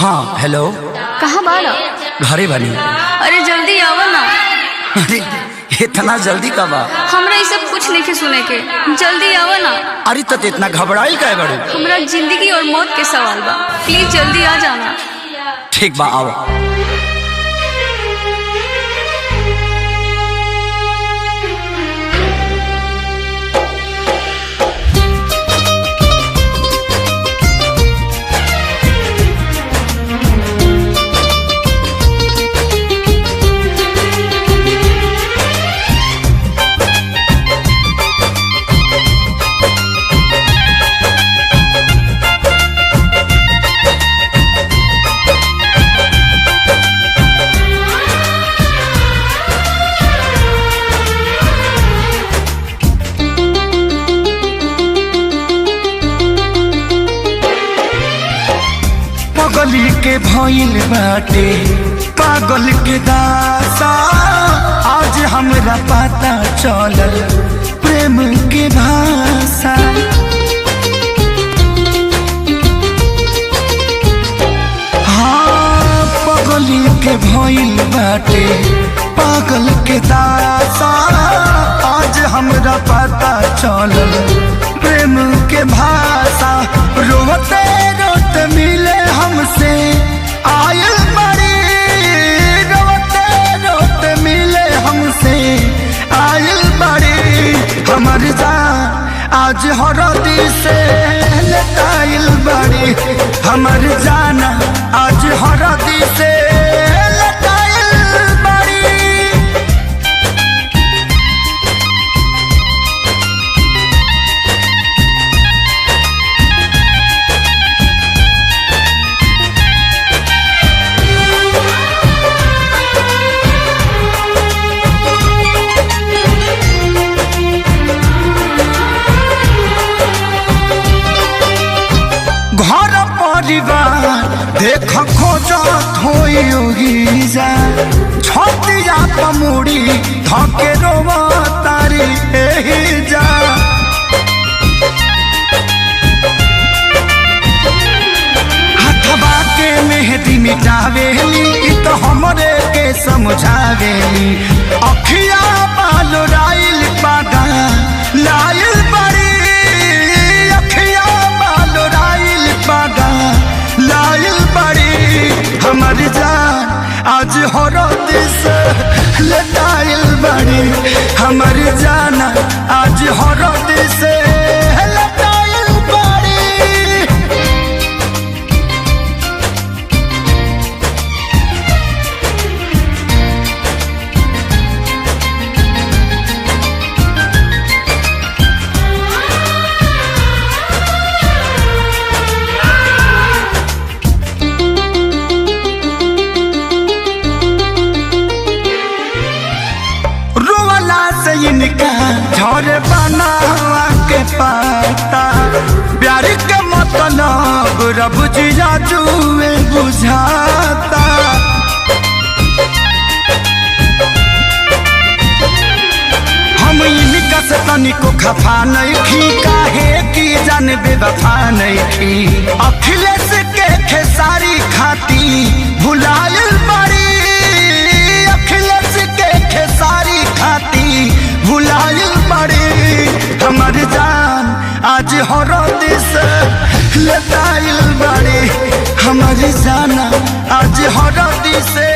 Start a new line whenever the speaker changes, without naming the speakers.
हाँ हेलो।
कहाँ बाड़ा?
घरे बनी।
अरे जल्दी आओ ना।
अरे इतना जल्दी कब आ?
हमरा ये सब कुछ नहीं सुने के, जल्दी आओ ना।
अरे तो इतना घबराइल काहे बड़े?
हमरा जिंदगी और मौत के सवाल बा, प्लीज जल्दी आ जाना।
ठीक बा आओ।
पागल के भइल बाटे पागल के दासा, आज हमरा पता चलल प्रेम के भाषा। हाँ पागल के भइल बाटे पागल के दासा, आज हमरा पता चलल प्रेम के भाषा। रोते रोते मिले हमसे आयल बड़ी, रोते रोते मिले हमसे आयल बड़ी। हमर जान आज हरदी से लटाइल बड़ी, हमर जान आज हरदी से लटाइल बड़ी। घर परिवार देख खोजत होई जा, छतिया पमुड़ी धके रोवा तारी एही जा। हथवा के मेहंदी मिटावेली इ तो हमरे के समझावेली। अखिया बाल राइल पादा लाइल बड़ी, अखिया बाल राइल पादा लाइल बड़ी। हमर जान आज हरद से लटाइल बड़ी, हमर जान आज हरद से लटाइल बड़ी। इनका झोरे बनावा के पाता, प्यार के मतलब रब जिया जुए बुझाता। हम इनका से तनिको खफा नहीं खी, काहे की जान बेवफा नहीं खी। अखिलेश के खेसारी खाती भुलायल बड़ी, अखिलेश के खेसारी खाती भुलायल बड़ी। हमर जान आज हरद से लटाइल बड़ी, हमर जान आज हरद से